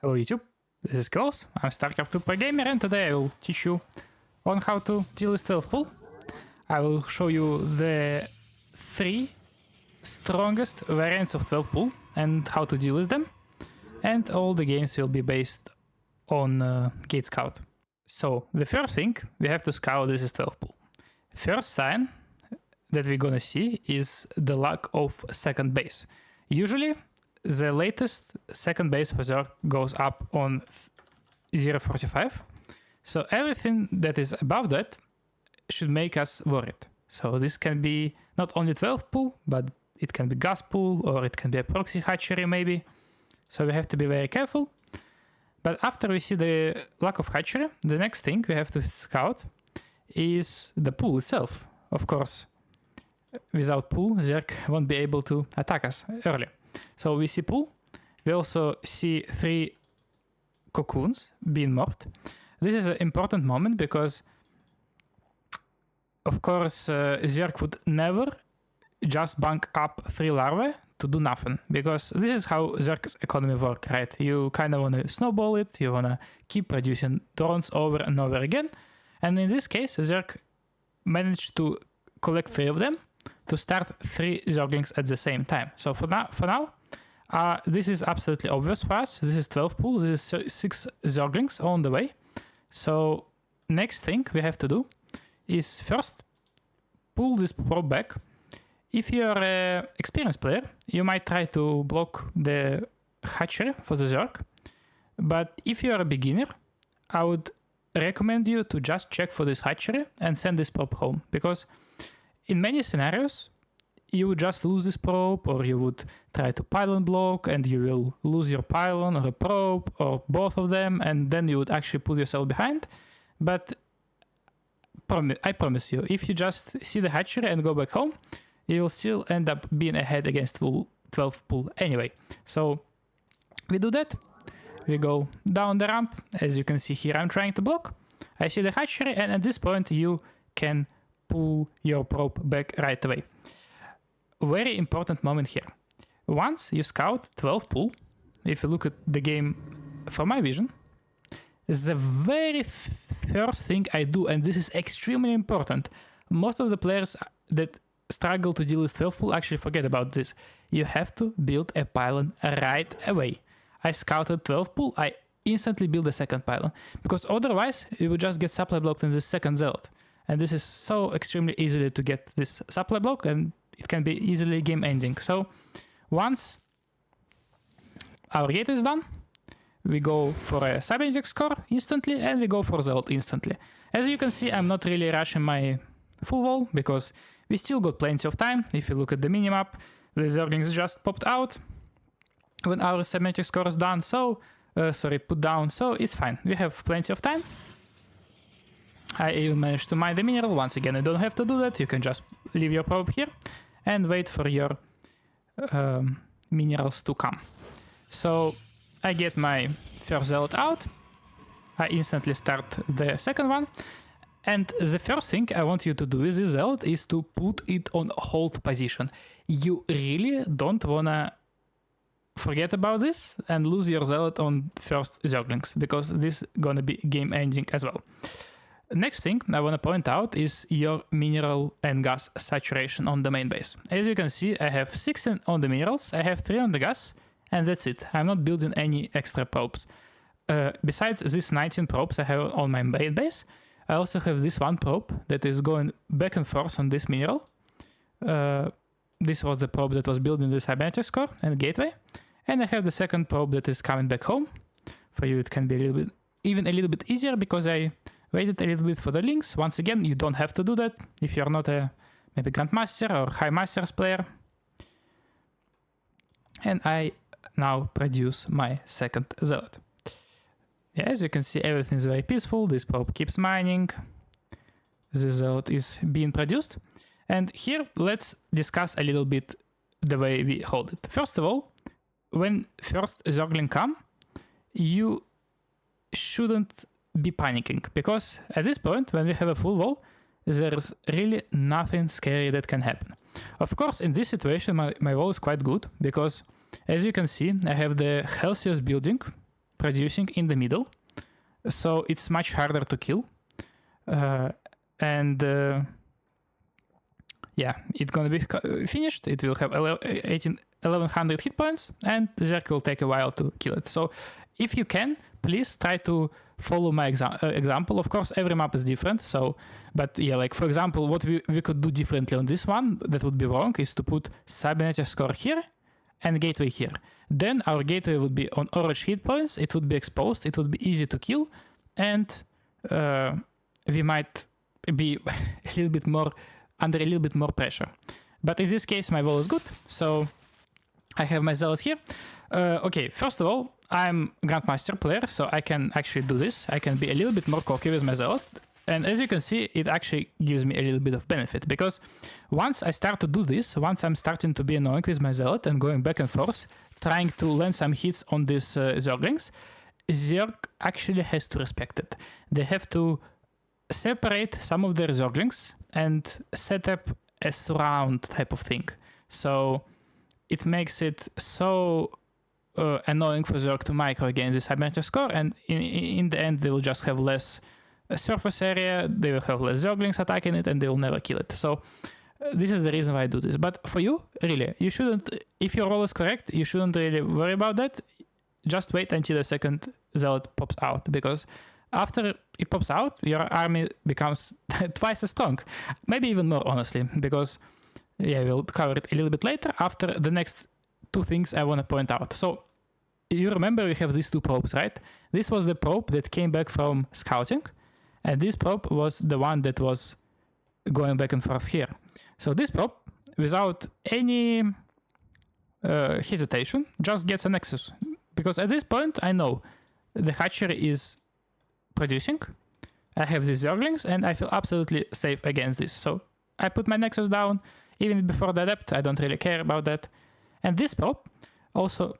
Hello YouTube, this is SKillous, I'm StarCraft 2 Pro Gamer, and today I will teach you on how to deal with 12 pool. I will show you the 3 strongest variants of 12 pool and how to deal with them, and all the games will be based on Gate Scout. So the first thing we have to scout this is 12 pool. First sign that we're gonna see is the lack of second base. Usually the latest second base for Zerg goes up on 0.45, so everything that is above that should make us worried. So this can be not only 12 pool, but it can be gas pool, or it can be a proxy hatchery maybe. So we have to be very careful. But after we see the lack of hatchery, the next thing we have to scout is the pool itself. Of course, without pool, Zerg won't be able to attack us early. So we see pool. We also see 3 cocoons being morphed. This is an important moment because, of course, Zerg would never just bank up 3 larvae to do nothing, because this is how Zerg's economy works, right? You kind of want to snowball it, you want to keep producing drones over and over again. And in this case, Zerg managed to collect 3 of them to start 3 Zerglings at the same time. So for now, this is absolutely obvious for us. This is 12 pool, this is 6 Zerglings on the way. So next thing we have to do is first pull this probe back. If you're an experienced player, you might try to block the hatchery for the Zerg. But if you're a beginner, I would recommend you to just check for this hatchery and send this probe home, because in many scenarios, you would just lose this probe, or you would try to pylon block and you will lose your pylon or a probe or both of them, and then you would actually put yourself behind. But I promise you, if you just see the hatchery and go back home, you will still end up being ahead against 12 pool anyway. So we do that. We go down the ramp. As you can see here, I'm trying to block. I see the hatchery, and at this point you can pull your probe back right away. Very important moment here. Once you scout 12 pool, if you look at the game from my vision, the very first thing I do, and this is extremely important, most of the players that struggle to deal with 12 pool actually forget about this. You have to build a pylon right away. I scouted 12 pool, I instantly build a second pylon, because otherwise you would just get supply blocked in this second zealot. And this is so extremely easily to get this supply block, and it can be easily game ending. So once our gate is done, we go for a cybernetic score instantly, and we go for zealot instantly. As you can see, I'm not really rushing my full wall, because we still got plenty of time. If you look at the minimap, the Zerglings just popped out when our cybernetic score is done, so put down, so it's fine. We have plenty of time. I even managed to mine the mineral. Once again, you don't have to do that. You can just leave your probe here and wait for your minerals to come. So I get my first zealot out. I instantly start the second one. And the first thing I want you to do with this zealot is to put it on hold position. You really don't wanna forget about this and lose your zealot on first Zerglings, because this is gonna be game ending as well. Next thing I want to point out is your mineral and gas saturation on the main base. As you can see, I have 16 on the minerals, I have 3 on the gas, and that's it. I'm not building any extra probes. Besides these 19 probes I have on my main base, I also have this one probe that is going back and forth on this mineral. This was the probe that was building the cybernetic core and gateway. And I have the second probe that is coming back home. For you it can be even a little bit easier, because I waited a little bit for the links. Once again, you don't have to do that if you're not a maybe Grandmaster or High Masters player. And I now produce my second zealot. Yeah, as you can see, everything is very peaceful. This probe keeps mining. The zealot is being produced. And here, let's discuss a little bit the way we hold it. First of all, when first Zergling come, you shouldn't be panicking, because at this point, when we have a full wall, there's really nothing scary that can happen. Of course, in this situation, my wall is quite good, because as you can see, I have the healthiest building producing in the middle, so it's much harder to kill. Yeah, it's gonna be finished. It will have 1100 hit points, and Zerk will take a while to kill it. So if you can, please try to follow my example. Of course, every map is different. So, but yeah, like for example, what we could do differently on this one that would be wrong is to put cybernetic score here and gateway here. Then our gateway would be on orange hit points. It would be exposed. It would be easy to kill, and we might be a little bit more under a little bit more pressure. But in this case, my wall is good. So I have my zealot here. Okay, first of all, I'm Grandmaster player, so I can actually do this. I can be a little bit more cocky with my zealot. And as you can see, it actually gives me a little bit of benefit, because once I start to do this, once I'm starting to be annoying with my zealot and going back and forth, trying to land some hits on these Zerglings, Zerg actually has to respect it. They have to separate some of their Zerglings and set up a surround type of thing. So it makes it so annoying for Zerg to micro against the cybernetic score, and in the end they will just have less surface area, they will have less Zerglings attacking it, and they will never kill it. So this is the reason why I do this. But for you, really, you shouldn't, if your role is correct, you shouldn't really worry about that. Just wait until the second zealot pops out, because after it pops out, your army becomes twice as strong. Maybe even more, honestly, because, yeah, we'll cover it a little bit later after the next two things I want to point out. So you remember we have these two probes, right? This was the probe that came back from scouting, and this probe was the one that was going back and forth here. So this probe, without any hesitation, just gets a nexus, because at this point I know the hatchery is producing, I have these Zerglings, and I feel absolutely safe against this. So I put my nexus down, even before the adept. I don't really care about that. And this probe also,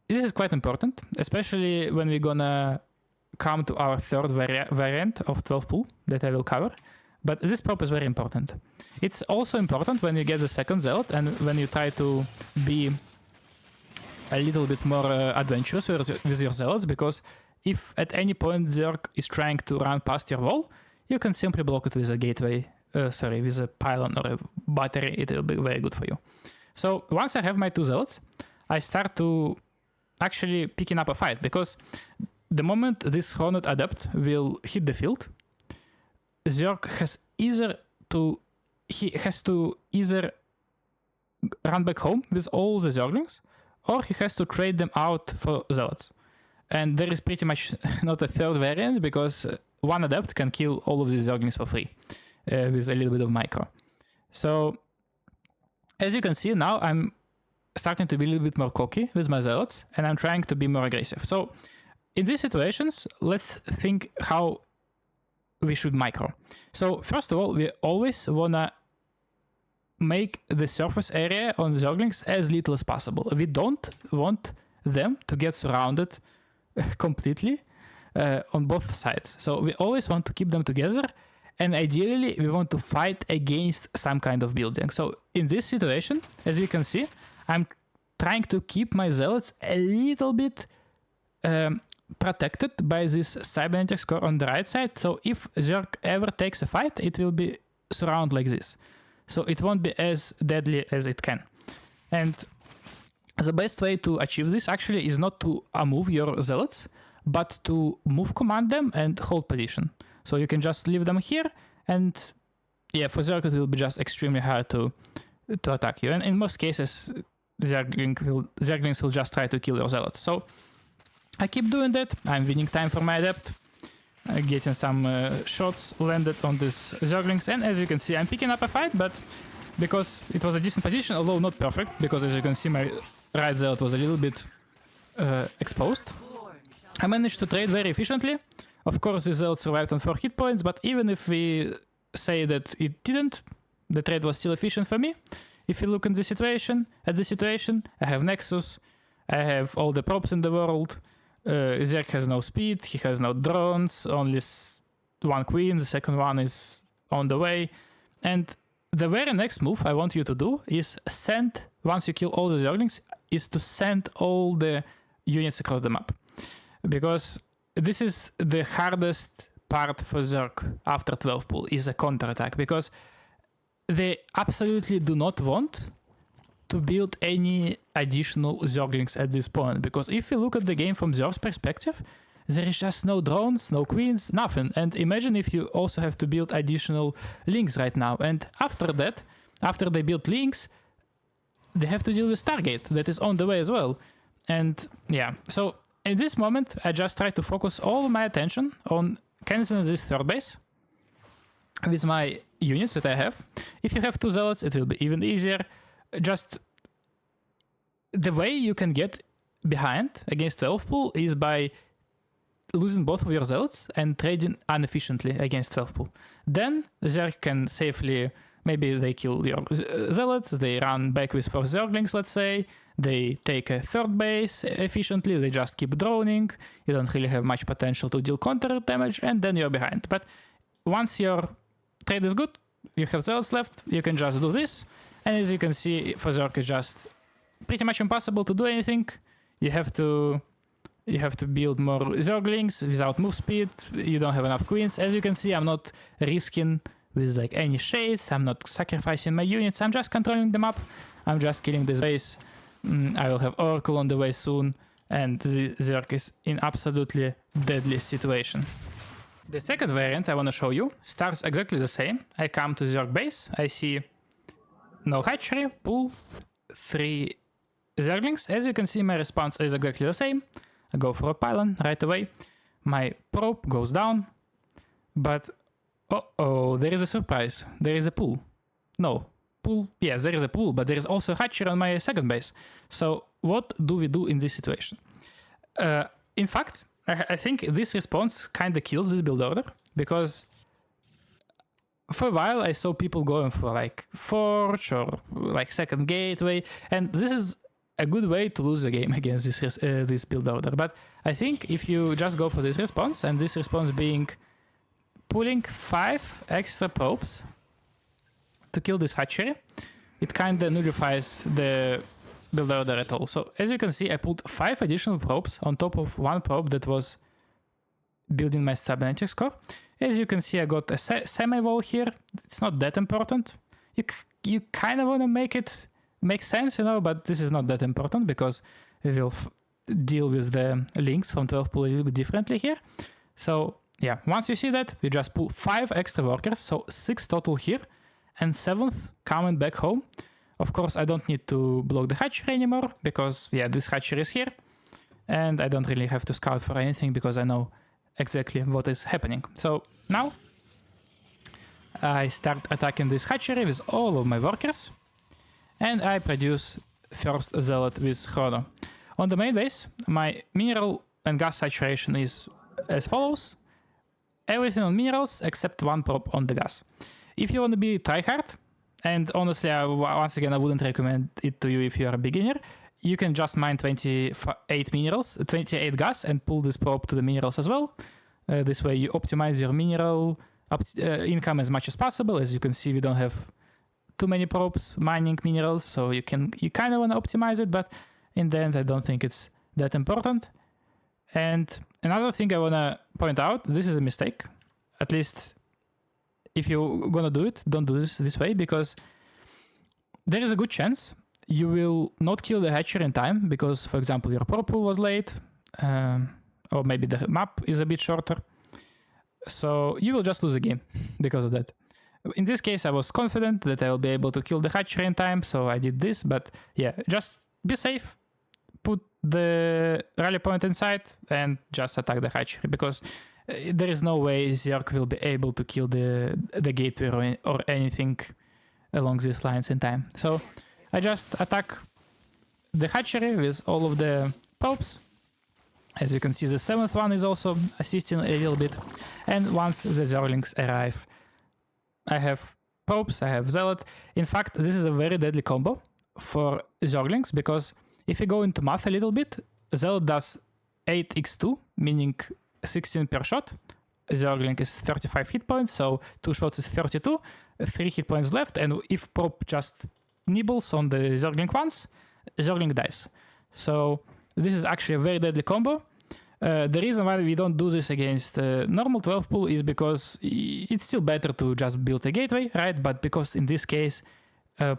this is quite important, especially when we're gonna come to our third variant of 12 pool that I will cover. But this probe is very important. It's also important when you get the second zealot and when you try to be a little bit more adventurous with your zealots, because if at any point Zerg is trying to run past your wall, you can simply block it with a gateway, with a pylon or a battery. It will be very good for you. So once I have my two zealots, I start to actually picking up a fight, because the moment this Hornet Adept will hit the field, Zerg has to either run back home with all the Zerglings, or he has to trade them out for zealots. And there is pretty much not a third variant, because one adept can kill all of these Zerglings for free with a little bit of micro. So as you can see, now I'm starting to be a little bit more cocky with my zealots, and I'm trying to be more aggressive. So in these situations, let's think how we should micro. So first of all, we always wanna make the surface area on Zerglings as little as possible. We don't want them to get surrounded completely on both sides. So we always want to keep them together, and ideally we want to fight against some kind of building. So in this situation, as you can see, I'm trying to keep my zealots a little bit protected by this cybernetic score on the right side. So if Zerg ever takes a fight, it will be surrounded like this. So it won't be as deadly as it can. And the best way to achieve this actually is not to move your zealots, but to move command them and hold position. So you can just leave them here, and yeah, for Zerg it will be just extremely hard to attack you. And in most cases, Zerglings will just try to kill your zealots. So I keep doing that. I'm winning time for my adept, getting some shots landed on these Zerglings, and as you can see, I'm picking up a fight, but because it was a decent position, although not perfect, because as you can see, my right zealot was a little bit exposed, I managed to trade very efficiently. Of course, the zealot survived on 4 hit points, but even if we say that it didn't, the trade was still efficient for me. If you look at the situation, I have Nexus, I have all the probes in the world. Zerg has no speed, he has no drones, only one queen, the second one is on the way. And the very next move I want you to do is send, once you kill all the Zerglings, is to send all the units across the map. because this is the hardest part for Zerg after 12 pull, is a counterattack, because they absolutely do not want to build any additional Zerglings at this point, because if you look at the game from Zerg's perspective, there is just no drones, no queens, nothing. And imagine if you also have to build additional links right now, and after that, after they build links, they have to deal with Stargate that is on the way as well. And yeah, so in this moment, I just try to focus all my attention on canceling this third base with my units that I have. If you have 2 zealots, it will be even easier. Just the way you can get behind against 12 pull is by losing both of your zealots and trading inefficiently against 12 pull. Then Zerg can safely, maybe they kill your zealots, they run back with 4 Zerglings, let's say, they take a third base efficiently, they just keep droning, you don't really have much potential to deal counter damage, and then you're behind. But once your trade is good, you have zealots left, you can just do this, and as you can see, for Zerg it's just pretty much impossible to do anything. You have to build more Zerglings without move speed, you don't have enough queens. As you can see, I'm not risking with like any shades, I'm not sacrificing my units, I'm just controlling the map, I'm just killing this base. I will have Oracle on the way soon, and the Zerg is in absolutely deadly situation. The second variant I want to show you starts exactly the same. I come to Zerg base, I see no hatchery, pull 3 Zerglings. As you can see, my response is exactly the same. I go for a pylon right away. My probe goes down, but oh, there is a surprise. There is a pull. No, pull. Yes, there is a pull, but there is also a hatchery on my second base. So what do we do in this situation? In fact, I think this response kind of kills this build order, because for a while I saw people going for like Forge or like second gateway, and this is a good way to lose the game against this build order. But I think if you just go for this response, and this response being pulling 5 extra probes to kill this hatchery, it kind of nullifies the build order at all. So as you can see, I pulled 5 additional probes on top of 1 probe that was building my stability score. As you can see, I got a semi-wall here. It's not that important. You kind of want to make it make sense, you know, but this is not that important, because we will deal with the links from 12 pull a little bit differently here. So yeah, once you see that, you just pull 5 extra workers, so 6 total here, and 7th coming back home. Of course, I don't need to block the hatchery anymore, because yeah, this hatchery is here, and I don't really have to scout for anything, because I know exactly what is happening. So now I start attacking this hatchery with all of my workers, and I produce first zealot with Chrono. On the main base, my mineral and gas saturation is as follows. Everything on minerals except 1 probe on the gas. If you want to be tryhard, and honestly, once again, I wouldn't recommend it to you if you are a beginner, you can just mine 28 minerals, 28 gas, and pull this probe to the minerals as well. This way you optimize your mineral income as much as possible. As you can see, we don't have too many probes mining minerals, so you kind of want to optimize it, but in the end, I don't think it's that important. And another thing I want to point out, this is a mistake. At least if you're going to do it, don't do this way, because there is a good chance you will not kill the hatchery in time, because, for example, your probe pool was late, or maybe the map is a bit shorter. So you will just lose the game because of that. In this case, I was confident that I will be able to kill the hatchery in time, so I did this. But yeah, just be safe, put the rally point inside, and just attack the hatchery, because there is no way Zerg will be able to kill the gateway or anything along these lines in time. So I just attack the hatchery with all of the probes. As you can see, the 7th one is also assisting a little bit. And once the Zerglings arrive, I have probes, I have Zealot. In fact, this is a very deadly combo for Zerglings, because if you go into math a little bit, Zealot does 8x2, meaning 16 per shot. Zergling is 35 hit points, so 2 shots is 32, 3 hit points left, and if probe just nibbles on the Zergling once, Zergling dies. So this is actually a very deadly combo. The reason why we don't do this against normal 12 pool is because it's still better to just build a gateway, right? But because in this case,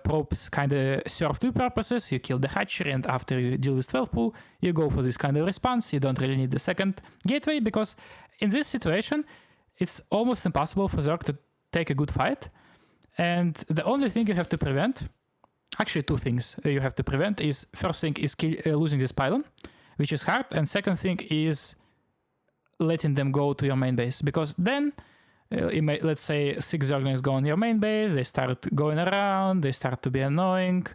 probes kind of serve two purposes. You kill the hatchery, and after you deal with 12 pool, you go for this kind of response. You don't really need the second gateway, because in this situation, it's almost impossible for Zerg to take a good fight. And the only thing you have to prevent, actually two things you have to prevent, is first thing is losing this pylon, which is hard, and second thing is letting them go to your main base, because then let's say 6 Zerglings go on your main base, they start going around, they start to be annoying,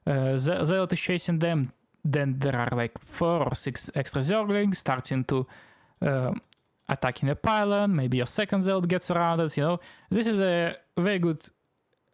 Zealot is chasing them, then there are like 4 or 6 extra Zerglings starting to attacking a pylon, maybe your second Zealot gets surrounded, you know. This is a very good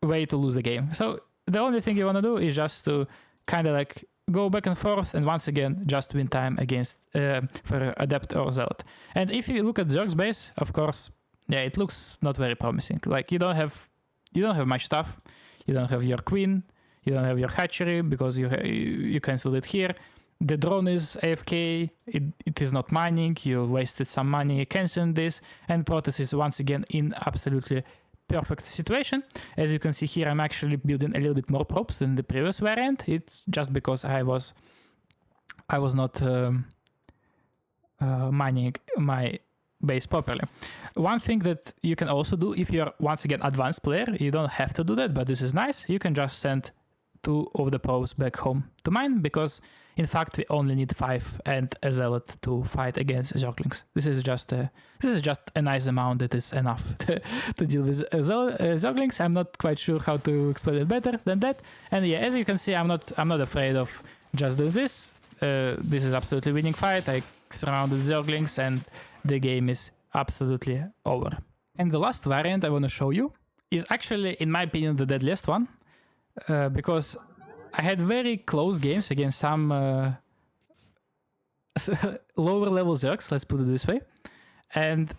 way to lose the game. So the only thing you want to do is just to kind of like go back and forth, and once again just win time against for Adept or Zealot. And if you look at Zerg's base, of course, yeah, it looks not very promising. Like you don't have much stuff. You don't have your queen. You don't have your hatchery because you canceled it here. The drone is AFK. It is not mining. You wasted some money canceling this, and Protoss is once again in absolutely perfect situation. As you can see here, I'm actually building a little bit more probes than the previous variant. It's just because I was not mining my base properly. One thing that you can also do if you're once again advanced player, you don't have to do that, but this is nice. You can just send 2 of the probes back home to mine, because in fact we only need 5 and a Zealot to fight against Zerglings. This is just a nice amount that is enough to deal with Zerglings. I'm not quite sure how to explain it better than that. And yeah, as you can see, I'm not afraid of just doing this. This is absolutely winning fight. I surrounded Zerglings and the game is absolutely over. And the last variant I want to show you is actually, in my opinion, the deadliest one, because I had very close games against some lower level Zergs, let's put it this way. And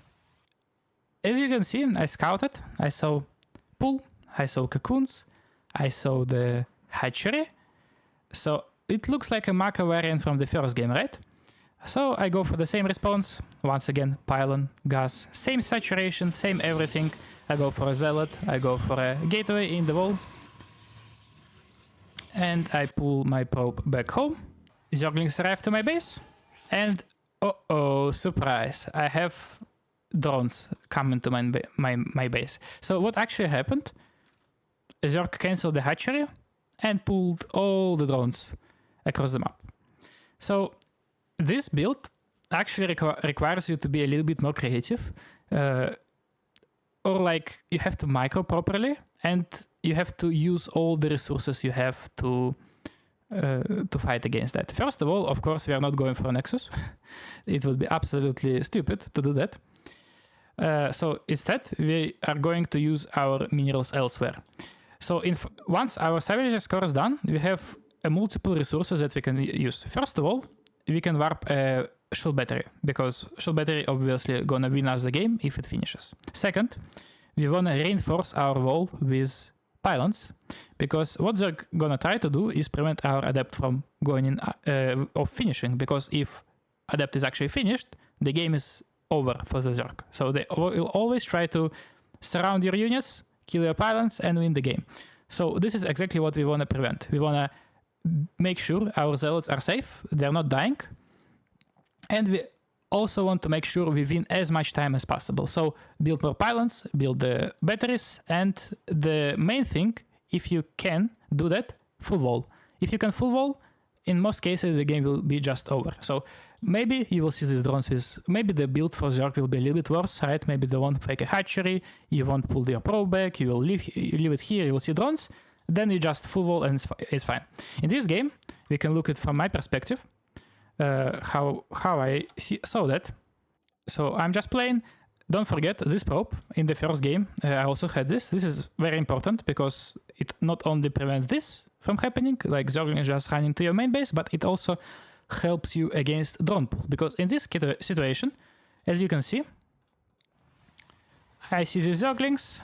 as you can see, I scouted, I saw pool, I saw cocoons, I saw the hatchery. So it looks like a macro variant from the first game, right? So I go for the same response. Once again, pylon, gas, same saturation, same everything. I go for a Zealot, I go for a gateway in the wall. And I pull my probe back home. Zerglings arrive to my base. And oh, surprise, I have drones coming to my base. So what actually happened? Zerg canceled the hatchery and pulled all the drones across the map. So this build actually requires you to be a little bit more creative, or like you have to micro properly, and you have to use all the resources you have to fight against that. First of all, of course, we are not going for a Nexus. It would be absolutely stupid to do that. So instead, we are going to use our minerals elsewhere. So once our Savagery score is done, we have multiple resources that we can use. First of all, we can warp a shield battery, because shield battery obviously gonna win us the game if it finishes. Second, we wanna reinforce our wall with pylons, because what they're gonna try to do is prevent our adept from going in or finishing, because if adept is actually finished, the game is over for the Zerg. So they will always try to surround your units, kill your pylons, and win the game. So this is exactly what we wanna prevent. We wanna make sure our Zealots are safe, they're not dying, and we also want to make sure we win as much time as possible. So build more pylons, build the batteries, and the main thing, if you can do that, full wall. If you can full wall, in most cases the game will be just over. So maybe you will see these drones with, maybe the build for Zerg will be a little bit worse, right? Maybe they won't fake a hatchery, you won't pull your probe back, you will leave it here, you will see drones, then you just full wall and it's fine. In this game, we can look at from my perspective, how I saw that. So I'm just playing. Don't forget this probe in the first game. I also had this. This is very important because it not only prevents this from happening, like Zergling just running to your main base, but it also helps you against drone pool. Because in this situation, as you can see, I see the Zerglings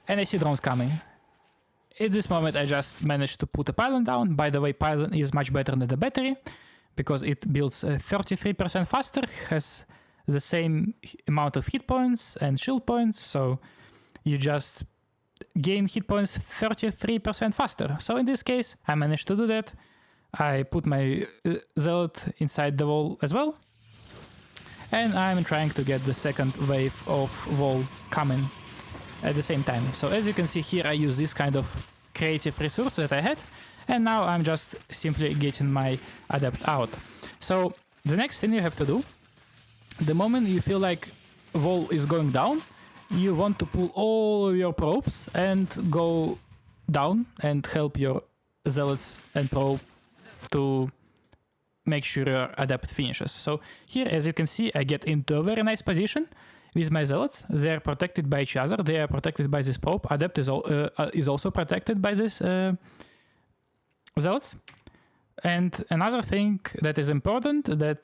and I see drones coming. At this moment, I just managed to put a pylon down. By the way, pylon is much better than the battery, because it builds 33% faster, has the same amount of hit points and shield points, so you just gain hit points 33% faster. So in this case, I managed to do that. I put my zealot inside the wall as well, and I'm trying to get the second wave of wall coming at the same time. So as you can see here, I use this kind of creative resource that I had, and now I'm just simply getting my adept out. So the next thing you have to do, the moment you feel like wall is going down, you want to pull all of your probes and go down and help your zealots and probe to make sure your adept finishes. So here, as you can see, I get into a very nice position with my zealots. They are protected by each other. They are protected by this probe. Adept is also protected by this zealots. And another thing that is important, that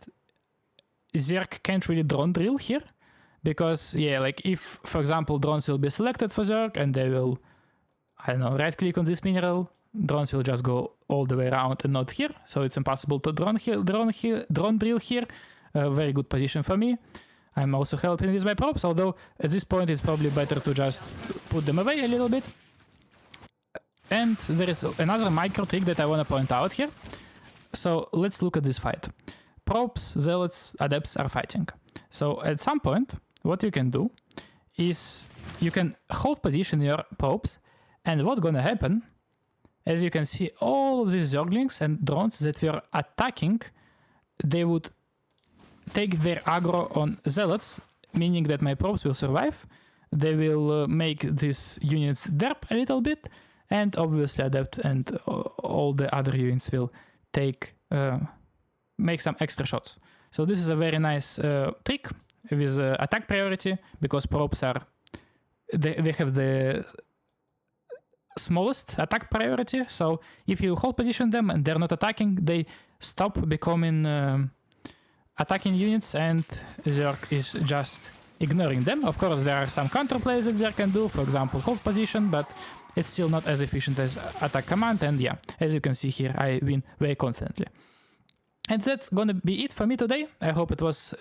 Zerg can't really drone drill here, because yeah, like if, for example, drones will be selected for Zerg and they will, I don't know, right click on this mineral, drones will just go all the way around and not here, so it's impossible to drone drill here. A very good position for me. I'm also helping with my probes, although at this point it's probably better to just put them away a little bit. And there is another micro trick that I want to point out here. So let's look at this fight. Probes, zealots, adepts are fighting. So at some point, what you can do is you can hold position your probes, and what's gonna happen, as you can see, all of these zerglings and drones that were attacking, they would take their aggro on zealots, meaning that my probes will survive. They will make these units derp a little bit, and obviously adept and all the other units will make some extra shots. So this is a very nice trick with attack priority, because probes are they have the smallest attack priority. So if you hold position them and they're not attacking, they stop becoming attacking units, and Zerg is just ignoring them. Of course, there are some counterplays that Zerg can do, for example, hold position, but it's still not as efficient as attack command. And yeah, as you can see here, I win very confidently. And that's gonna be it for me today. I hope it was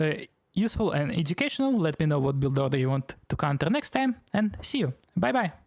useful and educational. Let me know what build order you want to counter next time, and see you. Bye bye.